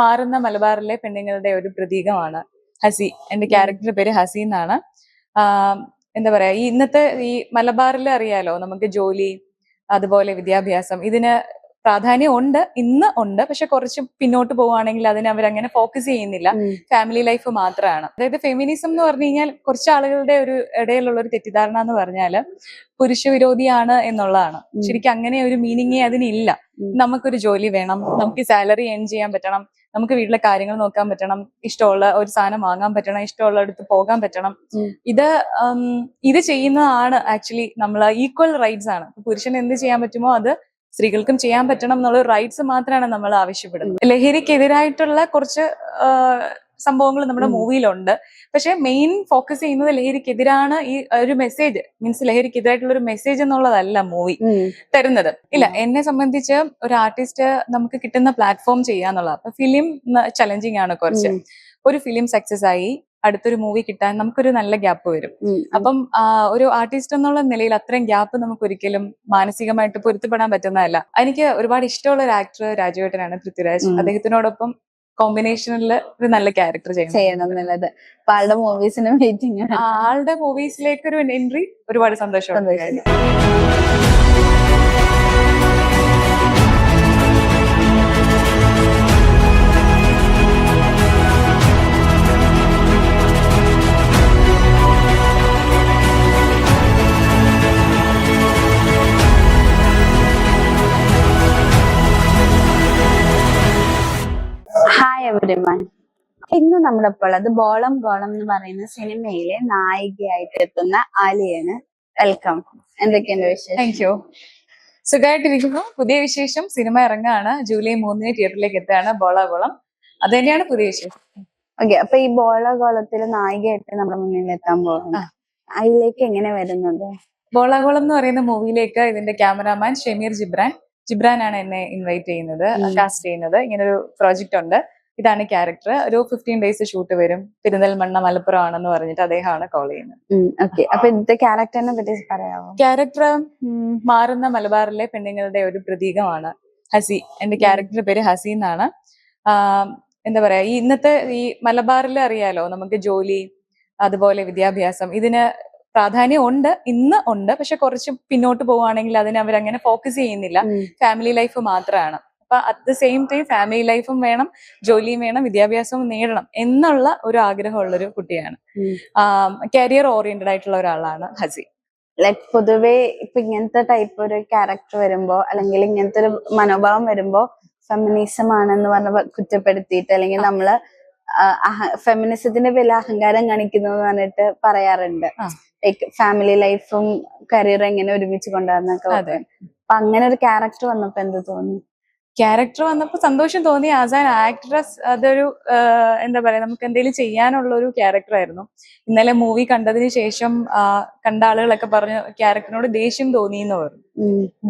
മാറുന്ന മലബാറിലെ പെണ്ണുങ്ങളുടെ ഒരു പ്രതീകമാണ് ഹസി. എന്റെ ക്യാരക്ടറുടെ പേര് ഹസി എന്നാണ്. എന്താ പറയാ, ഈ ഇന്നത്തെ ഈ മലബാറിൽ അറിയാലോ, നമുക്ക് ജോലി അതുപോലെ വിദ്യാഭ്യാസം ഇതിന് പ്രാധാന്യം ഉണ്ട്, ഇന്ന് ഉണ്ട്. പക്ഷെ കുറച്ച് പിന്നോട്ട് പോവുകയാണെങ്കിൽ അതിന് അവരങ്ങനെ ഫോക്കസ് ചെയ്യുന്നില്ല, ഫാമിലി ലൈഫ് മാത്രമാണ്. അതായത് ഫെമിനിസം എന്ന് പറഞ്ഞു കഴിഞ്ഞാൽ കുറച്ച് ആളുകളുടെ ഒരു ഇടയിലുള്ള ഒരു തെറ്റിദ്ധാരണ എന്ന് പറഞ്ഞാല് പുരുഷ വിരോധിയാണ് എന്നുള്ളതാണ്. ശരിക്കും അങ്ങനെ ഒരു മീനിങ്ങേ അതിനില്ല. നമുക്കൊരു ജോലി വേണം, നമുക്ക് സാലറി ഏൺ ചെയ്യാൻ പറ്റണം, നമുക്ക് വീട്ടിലെ കാര്യങ്ങൾ നോക്കാൻ പറ്റണം, ഇഷ്ടമുള്ള ഒരു സാധനം വാങ്ങാൻ പറ്റണം, ഇഷ്ടമുള്ള അടുത്ത് പോകാൻ പറ്റണം. ഇത് ചെയ്യുന്നതാണ് ആക്ച്വലി നമ്മൾ ഈക്വൽ റൈറ്റ്സ് ആണ്. പുരുഷന് എന്ത് ചെയ്യാൻ പറ്റുമോ അത് സ്ത്രീകൾക്കും ചെയ്യാൻ പറ്റണം എന്നുള്ള റൈറ്റ്സ് മാത്രമാണ് നമ്മൾ ആവശ്യപ്പെടുന്നത്. ലഹരിക്കെതിരായിട്ടുള്ള കുറച്ച് സംഭവങ്ങൾ നമ്മുടെ മൂവിയിലുണ്ട്. പക്ഷെ മെയിൻ ഫോക്കസ് ചെയ്യുന്നത് ലഹരിക്കെതിരാണ്. ഈ ഒരു മെസ്സേജ് മീൻസ് ലഹരിക്കെതിരായിട്ടുള്ള ഒരു മെസ്സേജ് എന്നുള്ളതല്ല മൂവി തരുന്നത്. ഇല്ല, എന്നെ സംബന്ധിച്ച് ഒരു ആർട്ടിസ്റ്റ് നമുക്ക് കിട്ടുന്ന പ്ലാറ്റ്ഫോം ചെയ്യാന്നുള്ളത്. അപ്പൊ ഫിലിം ചലഞ്ചിങ് ആണ് കുറച്ച്. ഒരു ഫിലിം സക്സസ് ആയി അടുത്തൊരു മൂവി കിട്ടാൻ നമുക്കൊരു നല്ല ഗ്യാപ്പ് വരും. അപ്പം ഒരു ആർട്ടിസ്റ്റ് എന്നുള്ള നിലയിൽ അത്രയും ഗ്യാപ്പ് നമുക്ക് ഒരിക്കലും മാനസികമായിട്ട് പൊരുത്തപ്പെടാൻ പറ്റുന്നതല്ല. എനിക്ക് ഒരുപാട് ഇഷ്ടമുള്ള ഒരു ആക്ടർ രാജുവേട്ടനാണ്, പൃഥ്വിരാജ്. അദ്ദേഹത്തിനോടൊപ്പം കോമ്പിനേഷനിൽ ഒരു നല്ല ക്യാരക്ടർ ചെയ്യണം എന്നുള്ളത്. ആളുടെ മൂവീസിലേക്ക് ഒരു എൻട്രി ഒരുപാട് സന്തോഷമുണ്ട്. Hi everyone. ഇന്ന് നമ്മുടെ ഇപ്പോൾ അത് ബോളം ഗോളം എന്ന് പറയുന്ന സിനിമയിലെ നായികയായിട്ട് എത്തുന്ന ആലിയാണ്. വെൽക്കം. എന്തൊക്കെയുണ്ട് വിശേഷം? Thank you. സുഖമായിട്ടിരിക്കുന്നു. പുതിയ വിശേഷം, സിനിമ ഇറങ്ങാണ്. ജൂലൈ 3 തിയേറ്ററിലേക്ക് എത്തുകയാണ് ബോളാഗോളം. അത് തന്നെയാണ് പുതിയ വിശേഷം. ഓക്കെ, അപ്പൊ ഈ ബോളാഗോളത്തില് നായികയായിട്ട് നമ്മുടെ മുന്നിൽ എത്താൻ പോകുന്നത്, അതിലേക്ക് എങ്ങനെ വരുന്നത്? ബോളാഗോളം എന്ന് പറയുന്ന മൂവിയിലേക്ക് ഇതിന്റെ ക്യാമറാമാൻ ഷമീർ ജിബ്രാനാണ് എന്നെ ഇൻവൈറ്റ് ചെയ്യുന്നത്, കാസ്റ്റ് ചെയ്യുന്നത്. ഇങ്ങനൊരു പ്രോജക്റ്റ് ഉണ്ട്, ഇതാണ് ക്യാരക്ടർ. ഒരു 15 days ഷൂട്ട് വരും. പെരിന്തൽമണ്ണ മലപ്പുറം ആണെന്ന് പറഞ്ഞിട്ട് അദ്ദേഹമാണ് കോൾ ചെയ്യുന്നത്. അപ്പൊ ഇന്നത്തെ ക്യാരക്ടറിനെ പറ്റി പറയാമോ? ക്യാരക്ടർ മാറുന്ന മലബാറിലെ പെണ്ണുങ്ങളുടെ ഒരു പ്രതീകമാണ് ഹസി. എന്റെ ക്യാരക്ടറുടെ പേര് ഹസി എന്നാണ്. എന്താ പറയാ, ഈ ഇന്നത്തെ ഈ മലബാറിൽ അറിയാലോ, നമുക്ക് ജോലി അതുപോലെ വിദ്യാഭ്യാസം ഇതിന് പ്രാധാന്യം ഉണ്ട്, ഇന്ന് ഉണ്ട്. പക്ഷെ കുറച്ച് പിന്നോട്ട് പോവുകയാണെങ്കിൽ അതിന് അവരങ്ങനെ ഫോക്കസ് ചെയ്യുന്നില്ല, ഫാമിലി ലൈഫ് മാത്രമാണ്. അപ്പൊ at the same time family ലൈഫും വേണം, ജോലിയും വേണം, വിദ്യാഭ്യാസവും നേടണം എന്നുള്ള ഒരു ആഗ്രഹമുള്ളൊരു കുട്ടിയാണ്. കരിയർ ഓറിയന്റഡ് ആയിട്ടുള്ള ഒരാളാണ് ഹസി. ലൈക് പൊതുവെ ഇപ്പൊ ഇങ്ങനത്തെ ടൈപ്പ് ഒരു ക്യാരക്ടർ വരുമ്പോ, അല്ലെങ്കിൽ ഇങ്ങനത്തെ ഒരു മനോഭാവം വരുമ്പോ ഫെമിനിസം ആണെന്ന് പറഞ്ഞ കുറ്റപ്പെടുത്തിയിട്ട്, അല്ലെങ്കിൽ നമ്മള് ഫെമിനിസത്തിന്റെ വില അഹങ്കാരം കാണിക്കുന്നു എന്ന് പറഞ്ഞിട്ട് പറയാറുണ്ട്. ലൈക്ക് ഫാമിലി ലൈഫും കരിയറും എങ്ങനെ ഒരുമിച്ച് കൊണ്ടുവന്നൊക്കെ. അപ്പൊ അങ്ങനെ ഒരു ക്യാരക്ടർ വന്നപ്പോ എന്ത് തോന്നി? ക്യാരക്ടർ വന്നപ്പോ സന്തോഷം തോന്നി. ആസ് ആൻ ആക്ട്രസ് അതൊരു എന്താ പറയാ, നമുക്ക് എന്തെങ്കിലും ചെയ്യാനുള്ള ഒരു ക്യാരക്ടർ ആയിരുന്നു. ഇന്നലെ മൂവി കണ്ടതിന് ശേഷം കണ്ട ആളുകളൊക്കെ പറഞ്ഞു ക്യാരക്ടറിനോട് ദേഷ്യം തോന്നി എന്ന് പറഞ്ഞു.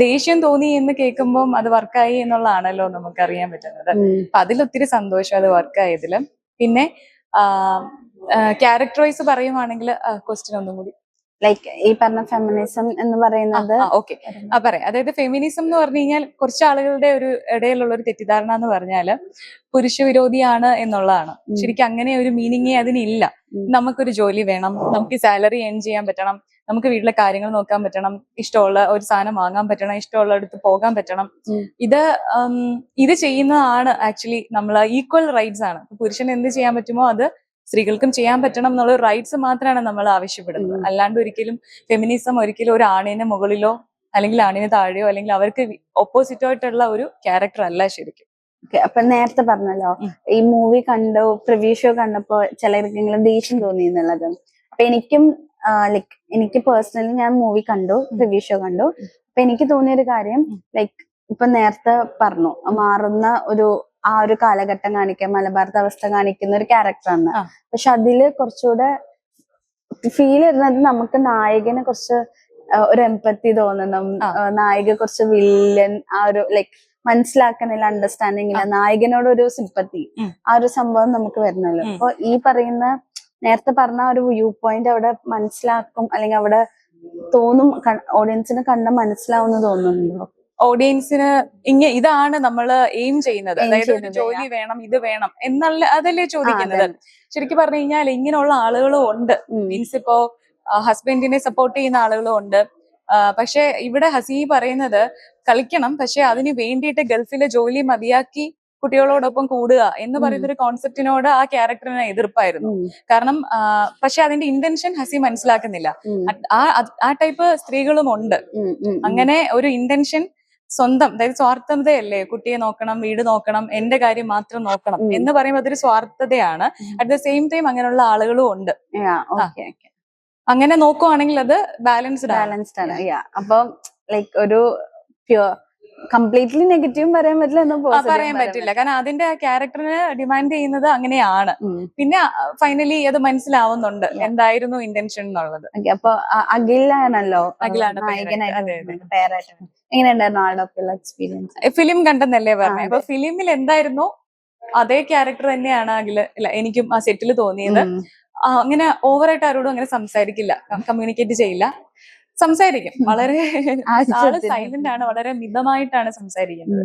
ദേഷ്യം തോന്നി എന്ന് കേൾക്കുമ്പോൾ അത് വർക്കായി എന്നുള്ളതാണല്ലോ നമുക്ക് അറിയാൻ പറ്റുന്നത്. അപ്പൊ അതിലൊത്തിരി സന്തോഷം അത് വർക്കായതിലും. പിന്നെ ക്യാരക്ടർ വൈസ് പറയുവാണെങ്കിൽ ക്വസ്റ്റ്യൻ ഒന്നും കൂടി. ലൈക്ക് ഈ പറഞ്ഞ ഫെമിനിസം എന്ന് പറയുന്നത് ഓക്കെ പറയാം. അതായത് ഫെമിനിസം എന്ന് പറഞ്ഞു കഴിഞ്ഞാൽ കുറച്ച് ആളുകളുടെ ഒരു ഇടയിലുള്ള ഒരു തെറ്റിദ്ധാരണ എന്ന് പറഞ്ഞാല് പുരുഷ വിരോധിയാണ് എന്നുള്ളതാണ്. ശരിക്കും അങ്ങനെ ഒരു മീനിങ്ങേ അതിനില്ല. നമുക്കൊരു ജോലി വേണം, നമുക്ക് സാലറി ഏൺ ചെയ്യാൻ പറ്റണം, നമുക്ക് വീട്ടിലെ കാര്യങ്ങൾ നോക്കാൻ പറ്റണം, ഇഷ്ടമുള്ള ഒരു സാധനം വാങ്ങാൻ പറ്റണം, ഇഷ്ടമുള്ള അടുത്ത് പോകാൻ പറ്റണം. ഇത് ചെയ്യുന്നതാണ് ആക്ച്വലി നമ്മൾ ഈക്വൽ റൈറ്റ്സ് ആണ്. പുരുഷന് എന്ത് ചെയ്യാൻ പറ്റുമോ അത് സ്ത്രീകൾക്കും ചെയ്യാൻ പറ്റണം എന്നുള്ള റൈറ്റ്സ് മാത്രമാണ് നമ്മൾ ആവശ്യപ്പെടുന്നത്. അല്ലാണ്ട് ഒരിക്കലും ഫെമിനിസം ഒരിക്കലും ഒരു ആണിന് മുകളിലോ അല്ലെങ്കിൽ ആണിന് താഴെയോ അല്ലെങ്കിൽ അവർക്ക് ഓപ്പോസിറ്റോ ആയിട്ടുള്ള ഒരു ക്യാരക്ടർ അല്ല ശരിക്കും. അപ്പൊ നേരത്തെ പറഞ്ഞല്ലോ, ഈ മൂവി കണ്ടു, പ്രിവ്യൂ ഷോ കണ്ടപ്പോ ചിലർക്കെങ്കിലും ദേഷ്യം തോന്നി എന്നുള്ളത്. അപ്പൊ എനിക്ക് പേഴ്സണലി ഞാൻ മൂവി കണ്ടു, പ്രിവ്യൂ ഷോ കണ്ടു. അപ്പൊ എനിക്ക് തോന്നിയൊരു കാര്യം, ലൈക്ക് ഇപ്പൊ നേരത്തെ പറഞ്ഞു മാറുന്ന ആ ഒരു കാലഘട്ടം കാണിക്കാൻ മലബാറത്തെ അവസ്ഥ കാണിക്കുന്ന ഒരു ക്യാരക്ടറാണ്. പക്ഷെ അതില് കുറച്ചുകൂടെ ഫീൽ വരുന്നത് നമുക്ക് നായകനെ കുറച്ച് ഒരു എംപത്തി തോന്നണം, നായിക കുറച്ച് വില്ലൻ, ആ ഒരു ലൈക്ക് മനസ്സിലാക്കുന്നില്ല, അണ്ടർസ്റ്റാൻഡിങ് ഇല്ല, നായകനോട് ഒരു സിമ്പത്തി, ആ ഒരു സംഭവം നമുക്ക് വരുന്നല്ലോ. അപ്പൊ ഈ പറയുന്ന നേരത്തെ പറഞ്ഞ ഒരു വ്യൂ പോയിന്റ് അവിടെ മനസ്സിലാക്കും, അല്ലെങ്കിൽ അവിടെ തോന്നും, ഓഡിയൻസിന് കണ്ട മനസ്സിലാവുന്ന തോന്നുന്നുണ്ടോ? ഓഡിയൻസിന് ഇതാണ് നമ്മൾ എയിം ചെയ്യുന്നത്, അതായത് ഒരു ജോലി വേണം, ഇത് വേണം എന്നുള്ള അതല്ലേ ചോദിക്കുന്നത്. ശരിക്കും പറഞ്ഞു കഴിഞ്ഞാൽ ഇങ്ങനെയുള്ള ആളുകളും ഉണ്ട്. മീൻസ് ഇപ്പോ ഹസ്ബൻഡിനെ സപ്പോർട്ട് ചെയ്യുന്ന ആളുകളും ഉണ്ട്. പക്ഷെ ഇവിടെ ഹസി പറയുന്നത് കളിക്കണം, പക്ഷെ അതിന് വേണ്ടിയിട്ട് ഗൾഫിലെ ജോലി മതിയാക്കി കുട്ടികളോടൊപ്പം കൂടുക എന്ന് പറയുന്ന ഒരു കോൺസെപ്റ്റിനോട് ആ ക്യാരക്ടറിന് എതിർപ്പായിരുന്നു. കാരണം പക്ഷെ അതിന്റെ ഇന്റൻഷൻ ഹസി മനസ്സിലാക്കുന്നില്ല. ആ ടൈപ്പ് സ്ത്രീകളും ഉണ്ട്. അങ്ങനെ ഒരു ഇന്റൻഷൻ സ്വന്തം, അതായത് സ്വാർത്ഥതയല്ലേ, കുട്ടിയെ നോക്കണം, വീട് നോക്കണം, എന്റെ കാര്യം മാത്രം നോക്കണം എന്ന് പറയുമ്പോൾ അതൊരു സ്വാർത്ഥതയാണ്. അറ്റ് ദ സെയിം ടൈം അങ്ങനെയുള്ള ആളുകളും ഉണ്ട്. അങ്ങനെ നോക്കുവാണെങ്കിൽ അത് ബാലൻസ്ഡ് ആണ്. അപ്പൊ ലൈക്ക് ഒരു കംപ്ലീറ്റ്ലി നെഗറ്റീവ് പറയാൻ പറ്റില്ല, പറയാൻ പറ്റില്ല. കാരണം അതിന്റെ ആ ക്യാരക്ടറിന് ഡിമാൻഡ് ചെയ്യുന്നത് അങ്ങനെയാണ്. പിന്നെ ഫൈനലി അത് മനസ്സിലാവുന്നുണ്ട് എന്തായിരുന്നു ഇന്റൻഷൻ എന്നുള്ളത്. അപ്പൊ അഖിലാണല്ലോ അഖിലാണ് എങ്ങനെയുണ്ടായിരുന്നു ആളുടെ എക്സ്പീരിയൻസ്? ഫിലിം കണ്ടെന്നല്ലേ പറഞ്ഞത്. അപ്പൊ ഫിലിമിൽ എന്തായിരുന്നു അതേ ക്യാരക്ടർ തന്നെയാണ് അഖില് എനിക്കും ആ സെറ്റിൽ തോന്നിയത്. അങ്ങനെ ഓവറായിട്ട് ആരോടും അങ്ങനെ സംസാരിക്കില്ല, കമ്മ്യൂണിക്കേറ്റ് ചെയ്യില്ല. സംസാരിക്കും, വളരെ ആള് സൈലന്റ് ആണ്, വളരെ മിതമായിട്ടാണ് സംസാരിക്കുന്നത്.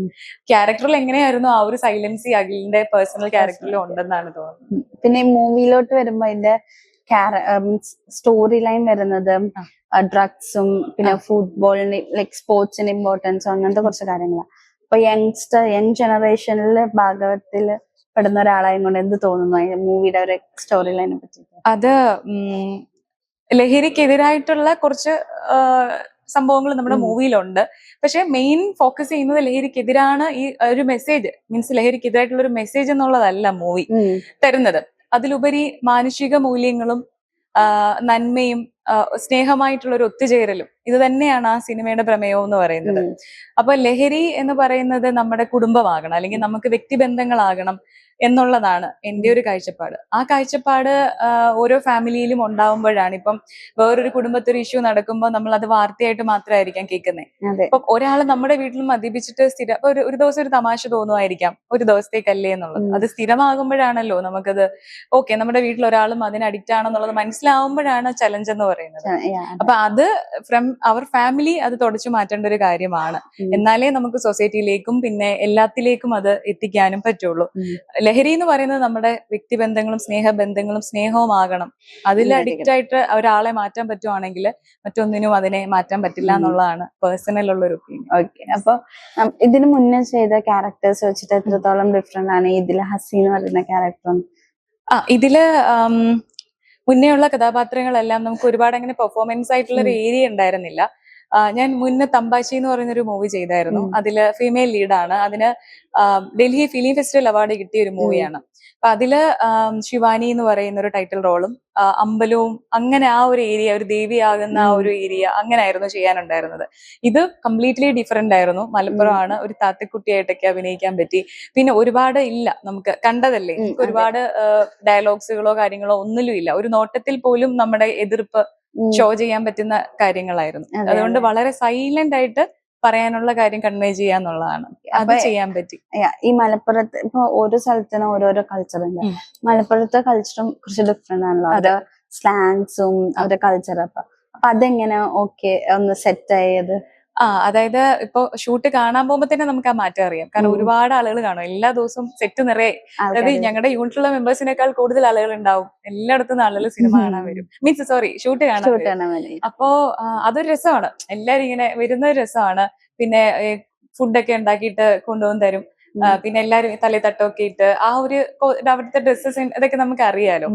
ക്യാരക്ടറിൽ എങ്ങനെയായിരുന്നു ആ ഒരു സൈലൻസി അഖിലിന്റെ പേഴ്സണൽ ക്യാരക്ടറിലും ഉണ്ടെന്നാണ് തോന്നുന്നത്. പിന്നെ മൂവിയിലോട്ട് വരുമ്പോ അതിന്റെ സ്റ്റോറി ലൈൻ വരുന്നത് ഡ്രഗ്സും പിന്നെ ഫുട്ബോളിന് ലൈക് സ്പോർട്സിന് ഇമ്പോർട്ടൻസും അങ്ങനത്തെ കുറച്ച് കാര്യങ്ങളാണ്. അപ്പൊ യങ് ജനറേഷനില് ഭാഗവത്തില് പെടുന്ന ഒരാളായും കൊണ്ട് എന്ത് തോന്നുന്നു മൂവിയുടെ ഒരു സ്റ്റോറി ലൈനെ പറ്റി? അത് ലഹരിക്കെതിരായിട്ടുള്ള കുറച്ച് സംഭവങ്ങൾ നമ്മുടെ മൂവിയിലുണ്ട്. പക്ഷെ മെയിൻ ഫോക്കസ് ചെയ്യുന്നത് ലഹരിക്കെതിരാണ്. ഈ ഒരു മെസ്സേജ്, മീൻസ് ലഹരിക്കെതിരായിട്ടുള്ള ഒരു മെസ്സേജ് എന്നുള്ളതല്ല മൂവി തരുന്നത്. അതിലുപരി മാനുഷിക മൂല്യങ്ങളും നന്മയും സ്നേഹമായിട്ടുള്ള ഒരു ഒത്തുചേരലും ഇത് തന്നെയാണ് ആ സിനിമയുടെ പ്രമേയം എന്ന് പറയുന്നത്. അപ്പൊ ലഹരി എന്ന് പറയുന്നത് നമ്മുടെ കുടുംബമാകണം, അല്ലെങ്കിൽ നമുക്ക് വ്യക്തിബന്ധങ്ങളാകണം എന്നുള്ളതാണ് എൻ്റെ ഒരു കാഴ്ചപ്പാട്. ആ കാഴ്ചപ്പാട് ഓരോ ഫാമിലിയിലും ഉണ്ടാവുമ്പോഴാണ്, ഇപ്പം വേറൊരു കുടുംബത്തൊരു ഇഷ്യൂ നടക്കുമ്പോൾ നമ്മൾ അത് വാർത്തയായിട്ട് മാത്രമായിരിക്കാം കേൾക്കുന്നത്. ഇപ്പം ഒരാൾ നമ്മുടെ വീട്ടിൽ മദ്യപിച്ചിട്ട് സ്ഥിരം ഒരു ദിവസം ഒരു തമാശ തോന്നുമായിരിക്കാം, ഒരു ദിവസത്തേക്കല്ലേ എന്നുള്ളത്. അത് സ്ഥിരമാകുമ്പോഴാണല്ലോ നമുക്കത് ഓക്കെ, നമ്മുടെ വീട്ടിൽ ഒരാളും അതിന് അഡിക്റ്റ് ആണെന്നുള്ളത് മനസ്സിലാവുമ്പോഴാണ് ചലഞ്ച് എന്ന് പറയുന്നത്. അപ്പൊ അത് ഫ്രം അവർ ഫാമിലി അത് തുടച്ചു മാറ്റേണ്ട ഒരു കാര്യമാണ്. എന്നാലേ നമുക്ക് സൊസൈറ്റിയിലേക്കും പിന്നെ എല്ലാത്തിലേക്കും അത് എത്തിക്കാനും പറ്റുള്ളൂ. ലഹരി എന്ന് പറയുന്നത് നമ്മുടെ വ്യക്തിബന്ധങ്ങളും സ്നേഹബന്ധങ്ങളും സ്നേഹവുമാകണം. അതിൽ അഡിക്റ്റ് ആയിട്ട് ഒരാളെ മാറ്റാൻ പറ്റുവാണെങ്കിൽ മറ്റൊന്നിനും അതിനെ മാറ്റാൻ പറ്റില്ല എന്നുള്ളതാണ് പേഴ്സണൽ ഉള്ള ഒരു ഒപ്പീനിയൻ. ഓക്കെ, അപ്പൊ ഇതിനു മുന്നേ ചെയ്ത ക്യാരക്ടേഴ്സ് വെച്ചിട്ട് എത്രത്തോളം ഡിഫറെന്റ് ആണ് ഇതില് ഹസി എന്ന് പറയുന്ന ക്യാരക്ടർ? ഇതില് മുന്നേ ഉള്ള കഥാപാത്രങ്ങളെല്ലാം നമുക്ക് ഒരുപാട് അങ്ങനെ പെർഫോമൻസ് ആയിട്ടുള്ള ഒരു ഏരിയ ഉണ്ടായിരുന്നില്ല. ഞാൻ മുന്നേ തമ്പാച്ചി എന്ന് പറയുന്ന ഒരു മൂവി ചെയ്തായിരുന്നു. അതില് ഫീമെയിൽ ലീഡാണ്. അതിന് ഡൽഹി ഫിലിം ഫെസ്റ്റിവൽ അവാർഡ് കിട്ടിയ ഒരു മൂവിയാണ്. അപ്പൊ അതില് ശിവാനി എന്ന് പറയുന്ന ഒരു ടൈറ്റിൽ റോളും അമ്പലവും അങ്ങനെ ആ ഒരു ഏരിയ, ഒരു ദേവിയാകുന്ന ആ ഒരു ഏരിയ അങ്ങനെയായിരുന്നു ചെയ്യാനുണ്ടായിരുന്നത്. ഇത് കംപ്ലീറ്റ്ലി ഡിഫറെന്റ് ആയിരുന്നു. മലപ്പുറമാണ്, ഒരു താത്തക്കുട്ടിയായിട്ടൊക്കെ അഭിനയിക്കാൻ പറ്റി. പിന്നെ ഒരുപാട് ഇല്ല, നമുക്ക് കണ്ടതല്ലേ, നമുക്ക് ഒരുപാട് ഡയലോഗ്സുകളോ കാര്യങ്ങളോ ഒന്നിലും ഇല്ല. ഒരു നോട്ടത്തിൽ പോലും നമ്മുടെ എതിർപ്പ് ഷോ ചെയ്യാൻ പറ്റുന്ന കാര്യങ്ങളായിരുന്നു. അതുകൊണ്ട് വളരെ സൈലന്റ് ആയിട്ട് പറയാനുള്ള കാര്യം കൺവേ ചെയ്യാന്നുള്ളതാണ്. അത് ചെയ്യാൻ പറ്റി. ഈ മലപ്പുറത്ത് ഇപ്പൊ ഓരോ സ്ഥലത്തിനും ഓരോരോ കൾച്ചർ ഉണ്ട്. മലപ്പുറത്തെ കൾച്ചറും കുറച്ച് ഡിഫറെന്റ് ആണല്ലോ, അത് സ്ലാങ്സും അവരുടെ കൾച്ചർ. അപ്പൊ അതെങ്ങനെ ഓക്കെ ഒന്ന് സെറ്റ് ആയത്? അതായത് ഇപ്പൊ ഷൂട്ട് കാണാൻ പോകുമ്പോ തന്നെ നമുക്ക് ആ മാറ്റം അറിയാം. കാരണം ഒരുപാട് ആളുകൾ കാണും, എല്ലാ ദിവസവും സെറ്റ് നിറയെ. അതായത് ഞങ്ങളുടെ യൂണിറ്റുള്ള മെമ്പേഴ്സിനേക്കാൾ കൂടുതൽ ആളുകൾ ഉണ്ടാവും. എല്ലായിടത്തും ആളുകൾ സിനിമ കാണാൻ വരും, മീൻസ് സോറി ഷൂട്ട് കാണാൻ വരും. അപ്പോ അതൊരു രസമാണ്, എല്ലാരും ഇങ്ങനെ വരുന്ന ഒരു രസമാണ്. പിന്നെ ഫുഡൊക്കെ ഉണ്ടാക്കിയിട്ട് കൊണ്ടുവന്ന് തരും. പിന്നെ എല്ലാരും തലേ തട്ടൊക്കെ ഇട്ട് ആ ഒരു അവിടുത്തെ ഡ്രസ്സസ് ഇതൊക്കെ നമുക്ക് അറിയാലോ.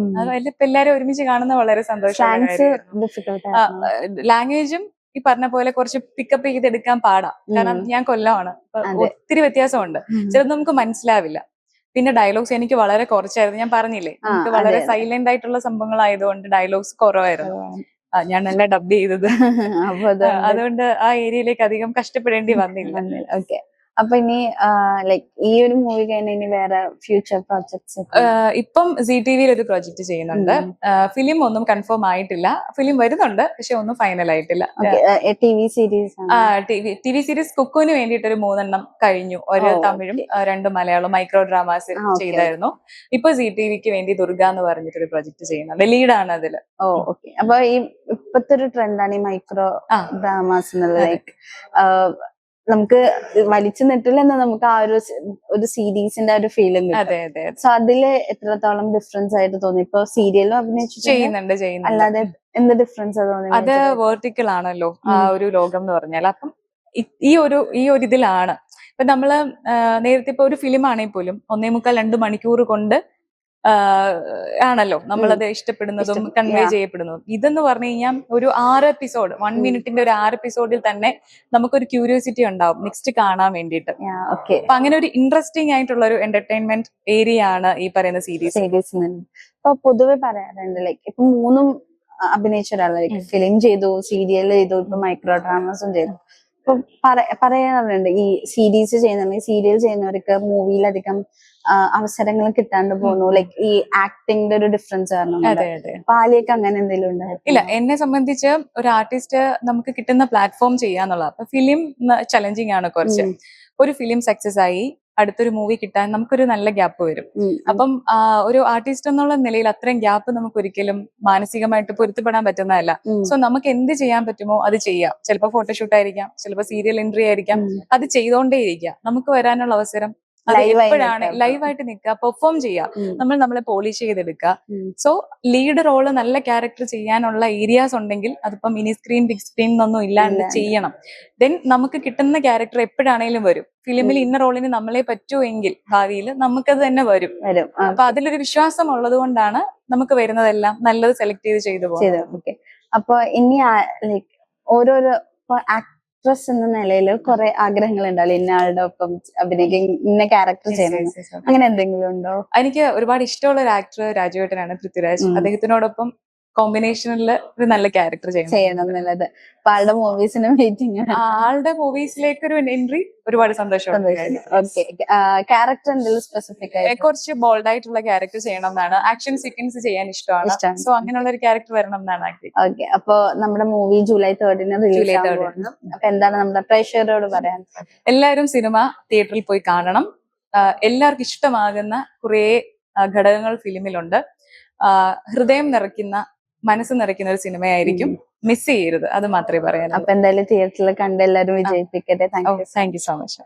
ഇപ്പൊ എല്ലാരും ഒരുമിച്ച് കാണുന്ന വളരെ സന്തോഷമുള്ള കാര്യമായിരുന്നു. ലാംഗ്വേജും ഈ പറഞ്ഞ പോലെ കുറച്ച് പിക്കപ്പ് ചെയ്തെടുക്കാൻ പാടാം. കാരണം ഞാൻ കൊല്ലമാണ്, ഒത്തിരി വ്യത്യാസമുണ്ട്, ചിലത് നമുക്ക് മനസ്സിലാവില്ല. പിന്നെ ഡയലോഗ്സ് എനിക്ക് വളരെ കുറച്ചായിരുന്നു. ഞാൻ പറഞ്ഞില്ലേ, നമുക്ക് വളരെ സൈലന്റ് ആയിട്ടുള്ള സംഭവങ്ങളായതുകൊണ്ട് ഡയലോഗ്സ് കുറവായിരുന്നു. ഞാൻ നല്ല ഡബ് ചെയ്തത്. അതുകൊണ്ട് ആ ഏരിയയിലേക്ക് അധികം കഷ്ടപ്പെടേണ്ടി വന്നില്ല. ഓക്കെ, അപ്പൊ ഇനി ലൈക് ഈ ഒരു മൂവി കഴിഞ്ഞ ഇനി വേറെ ഫ്യൂച്ചർ പ്രോജക്ട്സ്? ഇപ്പം ZTV ഒരു പ്രോജക്ട് ചെയ്യുന്നുണ്ട്. ഫിലിം ഒന്നും കൺഫേം ആയിട്ടില്ല. ഫിലിം വരുന്നുണ്ട്, പക്ഷെ ഒന്നും ഫൈനൽ ആയിട്ടില്ല. ടി വി സീരീസ് കുക്കുവിന് വേണ്ടിയിട്ട് ഒരു 3 കഴിഞ്ഞു. ഒരു തമിഴും 2 മലയാളവും മൈക്രോ ഡ്രാമാസ് ചെയ്തായിരുന്നു. ഇപ്പൊ ZTVക്ക് വേണ്ടി ദുർഗ എന്ന് പറഞ്ഞിട്ടൊരു പ്രോജക്ട് ചെയ്യുന്നുണ്ട്. ലീഡാണ് അതില്. ഓക്കെ, അപ്പൊ ഈ ഇപ്പത്തെ ഒരു ട്രെൻഡാണ് ഈ മൈക്രോ ഡ്രാമാസ് എന്നുള്ളത്. ലൈക്ക് നമുക്ക് വലിച്ചു നിട്ടില്ലെന്ന് നമുക്ക് ആ ഒരു സീരീസിന്റെ ഒരു ഫീലും അതെ അതെ സോ അതില് എത്രത്തോളം ഡിഫറൻസ് ആയിട്ട് തോന്നി? ഇപ്പൊ സീരിയലും അഭിനയിച്ചിട്ടുണ്ട്, ചെയ്യുന്നുണ്ട് അല്ലാതെ എന്ത് ഡിഫറൻസ് തോന്നി? അത് വേർട്ടിക്കൽ ആണല്ലോ ആ ഒരു ലോകം എന്ന് പറഞ്ഞാൽ. അപ്പം ഈ ഒരു ഇതിലാണ് ഇപ്പൊ നമ്മള് നേരത്തെ ഇപ്പൊ ഒരു ഫിലിം ആണെങ്കിൽ പോലും 1.25-2 മണിക്കൂർ കൊണ്ട് ആണല്ലോ നമ്മളത് ഇഷ്ടപ്പെടുന്നതും കൺവേ ചെയ്യപ്പെടുന്നതും. ഇതെന്ന് പറഞ്ഞു കഴിഞ്ഞാൽ ഒരു 6 എപ്പിസോഡ്, 1 മിനിറ്റിന്റെ ഒരു 6 എപ്പിസോഡിൽ തന്നെ നമുക്കൊരു ക്യൂരിയോസിറ്റി ഉണ്ടാവും നെക്സ്റ്റ് കാണാൻ വേണ്ടിയിട്ട്. അപ്പൊ അങ്ങനെ ഒരു ഇൻട്രസ്റ്റിംഗ് ആയിട്ടുള്ള ഒരു എന്റർടൈൻമെന്റ് ഏരിയ ആണ് ഈ പറയുന്ന സീരീസ്. ഇപ്പൊ പൊതുവെ പറയാറുണ്ട് ലൈക്ക് ഇപ്പൊ 3 അഭിനയിച്ച ഒരാള് ലൈക്ക് ഫിലിം ചെയ്തു, സീരിയൽ ചെയ്തു, ഇപ്പൊ മൈക്രോ ഡ്രാമാസും ചെയ്തു. ഇപ്പൊ പറയാറുണ്ട് ഈ സീരീസ് ചെയ്യുന്ന സീരിയൽ ചെയ്യുന്നവർക്ക് മൂവിയിലധികം അവസരങ്ങൾ കിട്ടാണ്ട് പോകുന്നു, ലൈക്ക് ഈ ആക്ടിങ്ങിന്റെ ഒരു ഡിഫറൻസ് കാരണം. അപ്പൊ ആലിയൊക്കെ അങ്ങനെ എന്തെങ്കിലും ഉണ്ടായിരുന്നു? ഇല്ല, എന്നെ സംബന്ധിച്ച് ഒരു ആർട്ടിസ്റ്റ് നമുക്ക് കിട്ടുന്ന പ്ലാറ്റ്ഫോം ചെയ്യാന്നുള്ളത്. അപ്പൊ ഫിലിം ചലഞ്ചിങ് ആണ് കുറച്ച്. ഒരു ഫിലിം സക്സസ് ആയി അടുത്തൊരു മൂവി കിട്ടാൻ നമുക്കൊരു നല്ല ഗ്യാപ്പ് വരും. അപ്പം ഒരു ആർട്ടിസ്റ്റ് എന്നുള്ള നിലയിൽ അത്രയും ഗ്യാപ്പ് നമുക്ക് ഒരിക്കലും മാനസികമായിട്ട് പൊരുത്തപ്പെടാൻ പറ്റുന്നതല്ല. സോ നമുക്ക് എന്ത് ചെയ്യാൻ പറ്റുമോ അത് ചെയ്യാം. ചിലപ്പോൾ ഫോട്ടോഷൂട്ട് ആയിരിക്കാം, ചിലപ്പോൾ സീരിയൽ എൻട്രി ആയിരിക്കാം, അത് ചെയ്തോണ്ടേ ഇരിക്കുക. നമുക്ക് വരാനുള്ള അവസരം എപ്പോഴാണ് ലൈവായിട്ട് നിൽക്കുക, പെർഫോം ചെയ്യുക, നമ്മൾ നമ്മളെ പോളിഷ് ചെയ്തെടുക്കുക. സോ ലീഡ് റോള് നല്ല ക്യാരക്ടർ ചെയ്യാനുള്ള ഏരിയാസ് ഉണ്ടെങ്കിൽ അതിപ്പം മിനി സ്ക്രീൻ, ബിഗ് സ്ക്രീൻ എന്നൊന്നും ഇല്ലാണ്ട് ചെയ്യണം. ദെൻ നമുക്ക് കിട്ടുന്ന ക്യാരക്ടർ എപ്പോഴാണേലും വരും. ഫിലിമിൽ ഇന്ന റോളിന് നമ്മളെ പറ്റുമെങ്കിൽ ഭാവിയിൽ നമുക്കത് തന്നെ വരും. അപ്പൊ അതിലൊരു വിശ്വാസം ഉള്ളത് കൊണ്ടാണ് നമുക്ക് വരുന്നതെല്ലാം നല്ലത് സെലക്ട് ചെയ്ത് പോകുന്നത്. അപ്പൊ ഇനി ലൈക്ക് ഓരോരോ ആക്ട്രസ് എന്ന നിലയിൽ കുറെ ആഗ്രഹങ്ങൾ ഉണ്ടാവില്ല, ഇന്ന ആളുടെ ഒപ്പം അഭിനയിക്കാൻ, ഇന്ന ക്യാരക്ടർ ചെയ്യണം, അങ്ങനെ എന്തെങ്കിലും ഉണ്ടോ? എനിക്ക് ഒരുപാട് ഇഷ്ടമുള്ള ഒരു ആക്ടർ രാജുവേട്ടനാണ്, പൃഥ്വിരാജ്. അദ്ദേഹത്തിനോടൊപ്പം കോമ്പിനേഷനിൽ ഒരു നല്ല ക്യാരക്ടർ ചെയ്യണം എന്നുള്ളത്. അപ്പൊ ആളുടെ മൂവീസിനും വെയിറ്റിംഗ്. ആളുടെ മൂവീസിലേക്ക് ഒരു എൻട്രി ഒരുപാട് സന്തോഷമുണ്ട്. ക്യാരക്ടർ എന്തെങ്കിലും സ്പെസിഫിക് ആയി കുറച്ച് ബോൾഡ് ആയിട്ടുള്ള ക്യാരക്ടർ ചെയ്യണം എന്നാണ്. ആക്ഷൻ സീക്വൻസ് ചെയ്യാൻ ഇഷ്ടമാണ്. സോ അങ്ങനെയുള്ള ഒരു ക്യാരക്ടർ വരണം എന്നാണ്. ഓക്കെ, അപ്പൊ നമ്മുടെ മൂവി ജൂലൈ 3 റിലീസ് ആവുന്നു. അപ്പൊ എന്താണ് നമ്മുടെ പ്രേക്ഷകരോട് പറയാൻ? എല്ലാവരും സിനിമ തിയേറ്ററിൽ പോയി കാണണം. എല്ലാവർക്കും ഇഷ്ടമാകുന്ന കുറെ ഘടകങ്ങൾ ഫിലിമിലുണ്ട്. ഹൃദയം നിറയ്ക്കുന്ന, മനസ്സ് നിറയ്ക്കുന്ന ഒരു സിനിമയായിരിക്കും. മിസ് ചെയ്യരുത്, അത് മാത്രമേ പറയാനുള്ളൂ. അപ്പൊ എന്തായാലും തിയേറ്ററിൽ കണ്ട് എല്ലാവരും വിജയിപ്പിക്കട്ടെ. Thank you so much.